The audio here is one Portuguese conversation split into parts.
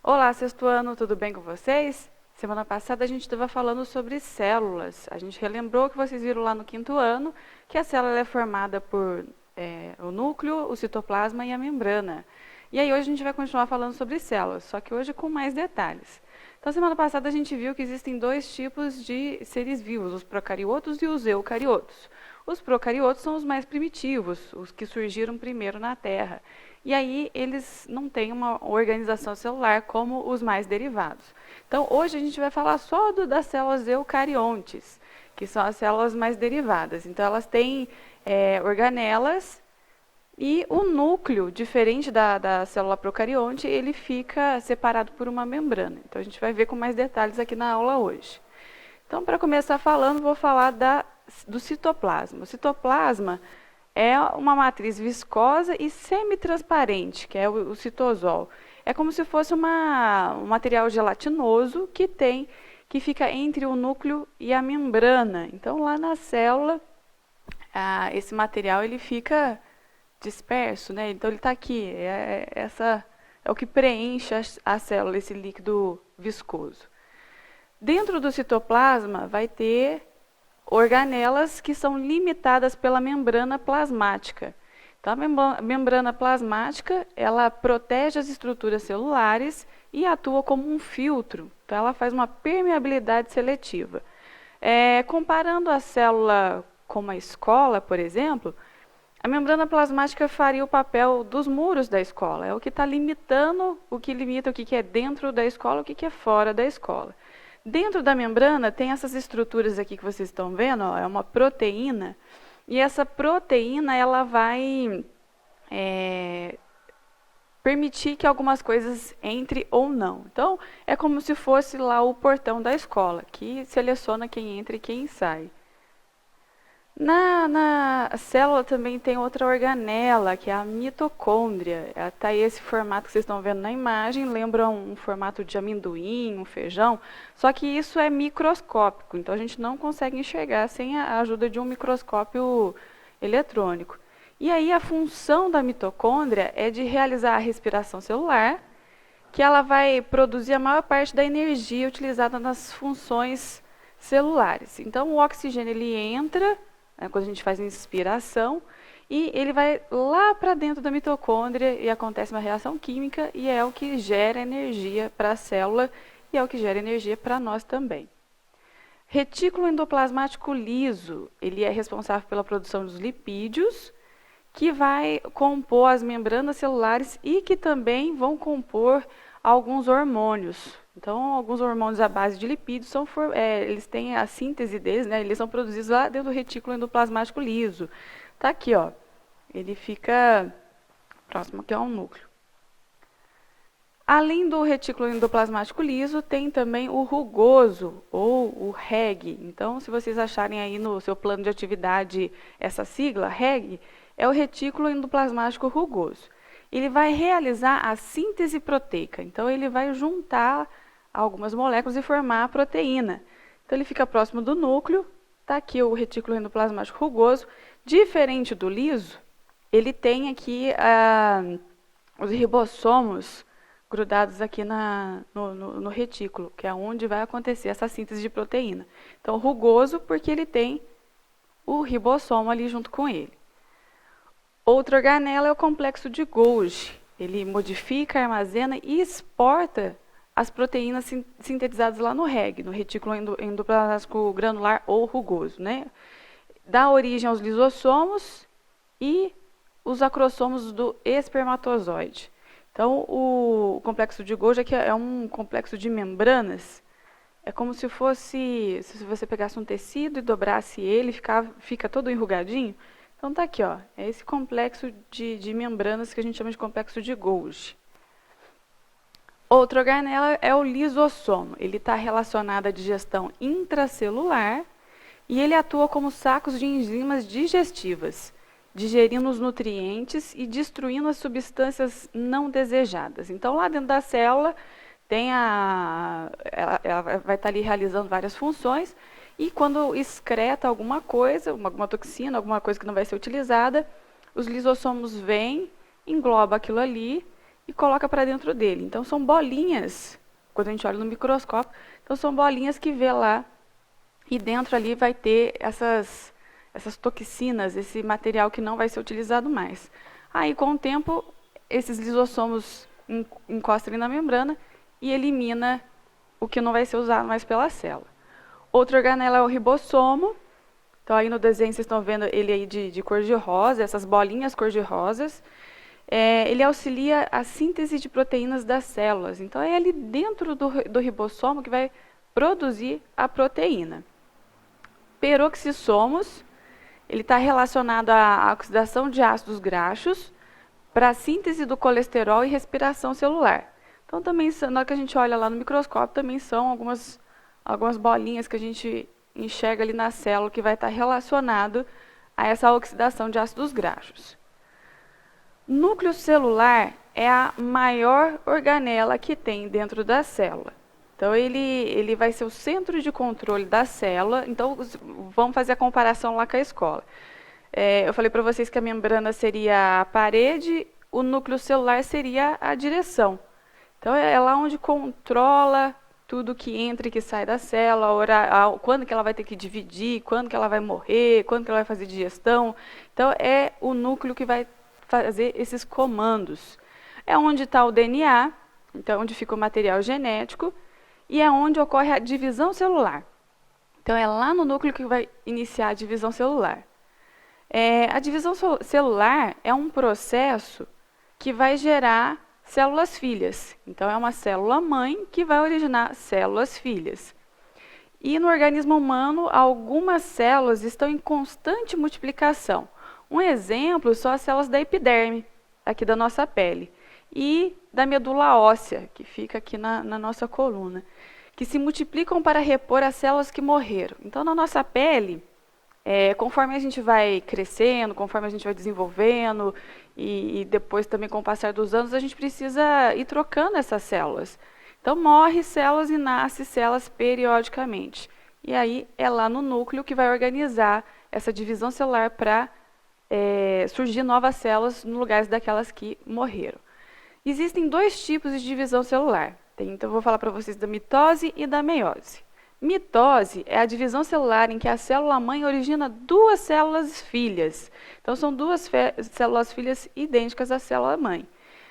Olá, sexto ano, tudo bem com vocês? Semana passada a gente estava falando sobre células. A gente relembrou que vocês viram lá no quinto ano que a célula é formada por o núcleo, o citoplasma e a membrana. E aí hoje a gente vai continuar falando sobre células, só que hoje com mais detalhes. Então, semana passada a gente viu que existem dois tipos de seres vivos, os procariotos e os eucariotos. Os procariotos são os mais primitivos, os que surgiram primeiro na Terra. E aí eles não têm uma organização celular como os mais derivados. Então, hoje a gente vai falar só das células eucariontes, que são as células mais derivadas. Então, elas têm organelas e o núcleo, diferente da célula procarionte, ele fica separado por uma membrana. Então, a gente vai ver com mais detalhes aqui na aula hoje. Então, para começar falando, vou falar do citoplasma. O citoplasma é uma matriz viscosa e semitransparente, que é o citosol. É como se fosse um material gelatinoso que fica entre o núcleo e a membrana. Então, lá na célula, esse material ele fica disperso, né? Então, ele está aqui. É o que preenche a célula, esse líquido viscoso. Dentro do citoplasma vai ter organelas que são limitadas pela membrana plasmática. Então, a membrana plasmática, ela protege as estruturas celulares e atua como um filtro. Então, ela faz uma permeabilidade seletiva. Comparando a célula com uma escola, por exemplo, a membrana plasmática faria o papel dos muros da escola. É o que está limitando, o que limita o que é dentro da escola, o que é fora da escola. Dentro da membrana tem essas estruturas aqui que vocês estão vendo, ó, é uma proteína, e essa proteína ela vai permitir que algumas coisas entrem ou não. Então, é como se fosse lá o portão da escola, que seleciona quem entra e quem sai. Na célula também tem outra organela, que é a mitocôndria. Está aí esse formato que vocês estão vendo na imagem, lembra um formato de amendoim, um feijão, só que isso é microscópico, então a gente não consegue enxergar sem a ajuda de um microscópio eletrônico. E aí a função da mitocôndria é de realizar a respiração celular, que ela vai produzir a maior parte da energia utilizada nas funções celulares. Então o oxigênio ele entra quando a gente faz inspiração, e ele vai lá para dentro da mitocôndria e acontece uma reação química e é o que gera energia para a célula e é o que gera energia para nós também. Retículo endoplasmático liso, ele é responsável pela produção dos lipídios, que vai compor as membranas celulares e que também vão compor alguns hormônios. Então, alguns hormônios à base de lipídios eles têm a síntese deles, né? Eles são produzidos lá dentro do retículo endoplasmático liso. Está aqui, ó. Ele fica próximo aqui ao núcleo. Além do retículo endoplasmático liso, tem também o rugoso, ou o REG. Então, se vocês acharem aí no seu plano de atividade essa sigla, REG, é o retículo endoplasmático rugoso. Ele vai realizar a síntese proteica. Então, ele vai juntar algumas moléculas e formar a proteína. Então, ele fica próximo do núcleo. Está aqui o retículo endoplasmático rugoso. Diferente do liso, ele tem aqui os ribossomos grudados aqui no retículo, que é onde vai acontecer essa síntese de proteína. Então, rugoso porque ele tem o ribossomo ali junto com ele. Outra organela é o complexo de Golgi. Ele modifica, armazena e exporta as proteínas sintetizadas lá no REG, no retículo endoplasmático granular ou rugoso, né? Dá origem aos lisossomos e os acrossomos do espermatozoide. Então, o complexo de Golgi aqui é um complexo de membranas. É como se fosse, se você pegasse um tecido e dobrasse ele, fica todo enrugadinho. Então, está aqui, ó, é esse complexo de membranas que a gente chama de complexo de Golgi. Outra organela é o lisossomo. Ele está relacionado à digestão intracelular e ele atua como sacos de enzimas digestivas, digerindo os nutrientes e destruindo as substâncias não desejadas. Então, lá dentro da célula, ela vai estar ali realizando várias funções, e quando excreta alguma coisa, alguma toxina, alguma coisa que não vai ser utilizada, os lisossomos vêm, engloba aquilo ali e coloca para dentro dele. Então, são bolinhas, quando a gente olha no microscópio, então são bolinhas que vê lá, e dentro ali vai ter essas toxinas, esse material que não vai ser utilizado mais. Aí, com o tempo, esses lisossomos encostam ali na membrana e elimina o que não vai ser usado mais pela célula. Outra organela é o ribossomo. Então, aí no desenho vocês estão vendo ele aí de cor de rosa, essas bolinhas cor de rosas. Ele auxilia a síntese de proteínas das células. Então, é ali dentro do ribossomo que vai produzir a proteína. Peroxissomos, ele está relacionado à oxidação de ácidos graxos para a síntese do colesterol e respiração celular. Então, também, na hora que a gente olha lá no microscópio, também são algumas bolinhas que a gente enxerga ali na célula que vai estar relacionado a essa oxidação de ácidos graxos. Núcleo celular é a maior organela que tem dentro da célula. Então, ele vai ser o centro de controle da célula. Então, vamos fazer a comparação lá com a escola. Eu falei para vocês que a membrana seria a parede, o núcleo celular seria a direção. Então, é lá onde controla tudo que entra e que sai da célula, quando que ela vai ter que dividir, quando que ela vai morrer, quando que ela vai fazer digestão. Então, é o núcleo que vai fazer esses comandos. É onde está o DNA, então, onde fica o material genético, e é onde ocorre a divisão celular. Então, é lá no núcleo que vai iniciar a divisão celular. A divisão celular é um processo que vai gerar células filhas. Então, é uma célula mãe que vai originar células filhas. E no organismo humano, algumas células estão em constante multiplicação. Um exemplo são as células da epiderme, aqui da nossa pele, e da medula óssea, que fica aqui na nossa coluna, que se multiplicam para repor as células que morreram. Então, na nossa pele, conforme a gente vai crescendo, conforme a gente vai desenvolvendo, e depois também com o passar dos anos, a gente precisa ir trocando essas células. Então, morre células e nasce células periodicamente. E aí, é lá no núcleo que vai organizar essa divisão celular para surgir novas células no lugar daquelas que morreram. Existem dois tipos de divisão celular. Então, eu vou falar para vocês da mitose e da meiose. Mitose é a divisão celular em que a célula-mãe origina duas células filhas. Então, são duas células filhas idênticas à célula-mãe.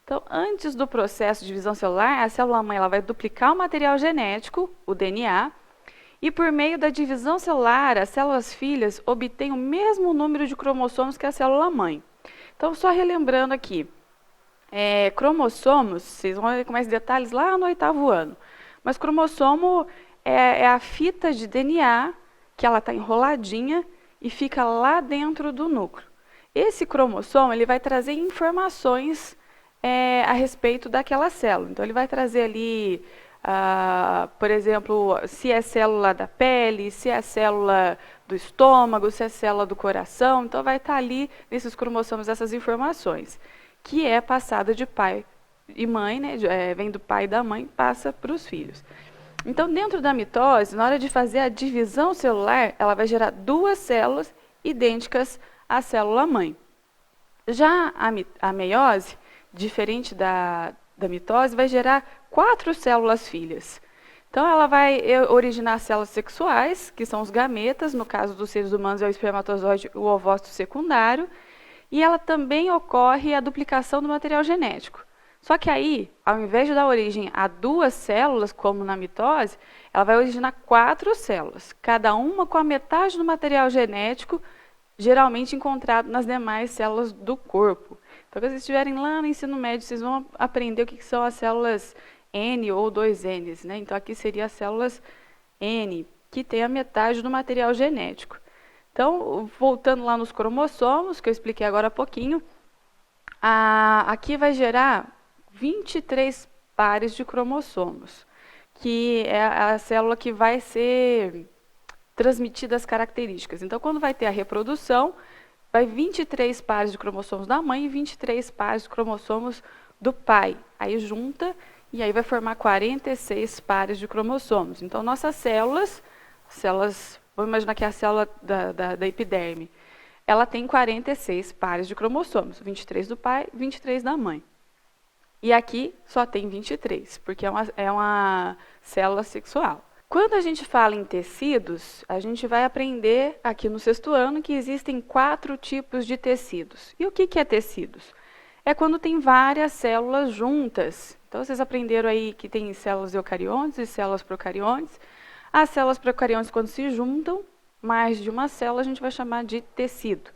Então, antes do processo de divisão celular, a célula-mãe vai duplicar o material genético, o DNA, e por meio da divisão celular, as células filhas obtêm o mesmo número de cromossomos que a célula-mãe. Então, só relembrando aqui, cromossomos, vocês vão ver com mais detalhes lá no 8º ano, mas cromossomo é a fita de DNA, que ela está enroladinha e fica lá dentro do núcleo. Esse cromossomo ele vai trazer informações a respeito daquela célula. Então, ele vai trazer ali, por exemplo, se é célula da pele, se é célula do estômago, se é célula do coração. Então, vai estar ali, nesses cromossomos, essas informações, que é passada de pai e mãe, né? Vem do pai e da mãe, passa para os filhos. Então, dentro da mitose, na hora de fazer a divisão celular, ela vai gerar duas células idênticas à célula-mãe. Já a meiose, diferente da mitose, vai gerar 4 células filhas. Então, ela vai originar células sexuais, que são os gametas, no caso dos seres humanos é o espermatozoide, o ovócito secundário, e ela também ocorre a duplicação do material genético. Só que aí, ao invés de dar origem a 2 células, como na mitose, ela vai originar 4 células, cada uma com a metade do material genético, geralmente encontrado nas demais células do corpo. Então, quando vocês estiverem lá no ensino médio, vocês vão aprender o que são as células N ou 2Ns. Né? Então, aqui seriam as células N, que tem a metade do material genético. Então, voltando lá nos cromossomos, que eu expliquei agora há pouquinho, aqui vai gerar 23 pares de cromossomos, que é a célula que vai ser transmitida as características. Então, quando vai ter a reprodução, vai 23 pares de cromossomos da mãe e 23 pares de cromossomos do pai. Aí junta e aí vai formar 46 pares de cromossomos. Então, nossas células, vamos imaginar que é a célula da epiderme, ela tem 46 pares de cromossomos, 23 do pai, 23 da mãe. E aqui só tem 23, porque é uma célula sexual. Quando a gente fala em tecidos, a gente vai aprender aqui no 6º ano que existem 4 tipos de tecidos. E o que é tecidos? É quando tem várias células juntas. Então, vocês aprenderam aí que tem células eucariontes e células procariontes. As células procariontes, quando se juntam, mais de uma célula, a gente vai chamar de tecido.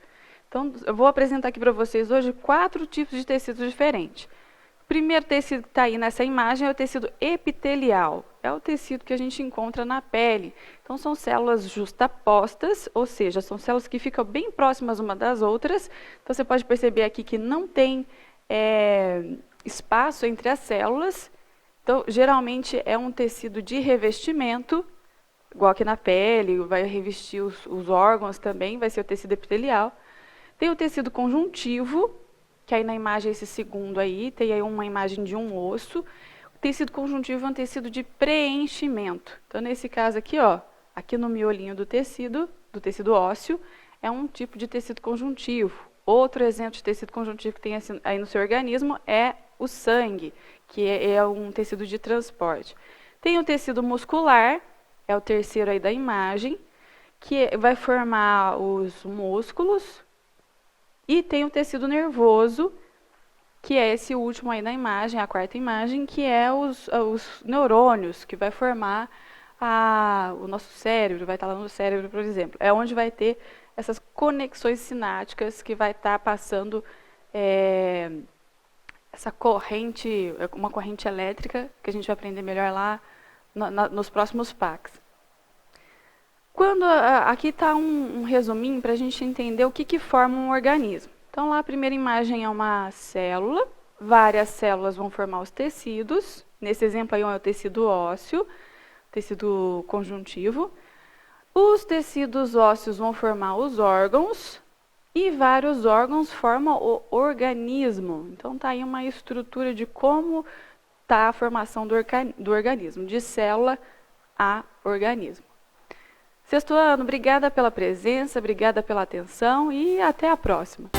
Então, eu vou apresentar aqui para vocês hoje 4 tipos de tecidos diferentes. O primeiro tecido que está aí nessa imagem é o tecido epitelial. É o tecido que a gente encontra na pele. Então, são células justapostas, ou seja, são células que ficam bem próximas uma das outras. Então, você pode perceber aqui que não tem espaço entre as células. Então, geralmente é um tecido de revestimento, igual aqui na pele, vai revestir os órgãos também, vai ser o tecido epitelial. Tem o tecido conjuntivo, que aí na imagem, esse segundo aí, tem aí uma imagem de um osso. O tecido conjuntivo é um tecido de preenchimento. Então, nesse caso aqui, ó, aqui no miolinho do tecido ósseo, é um tipo de tecido conjuntivo. Outro exemplo de tecido conjuntivo que tem aí no seu organismo é o sangue, que é um tecido de transporte. Tem o tecido muscular, é o terceiro aí da imagem, que vai formar os músculos. E tem o tecido nervoso, que é esse último aí na imagem, a 4ª imagem, que é os neurônios, que vai formar o nosso cérebro, vai estar lá no cérebro, por exemplo. É onde vai ter essas conexões sinápticas que vai estar passando essa corrente, uma corrente elétrica, que a gente vai aprender melhor lá nos próximos PACs. Aqui está um resuminho para a gente entender o que forma um organismo. Então, lá a primeira imagem é uma célula, várias células vão formar os tecidos. Nesse exemplo aí é o tecido ósseo, tecido conjuntivo. Os tecidos ósseos vão formar os órgãos e vários órgãos formam o organismo. Então, está aí uma estrutura de como está a formação do organismo, de célula a organismo. 6º ano, obrigada pela presença, obrigada pela atenção e até a próxima.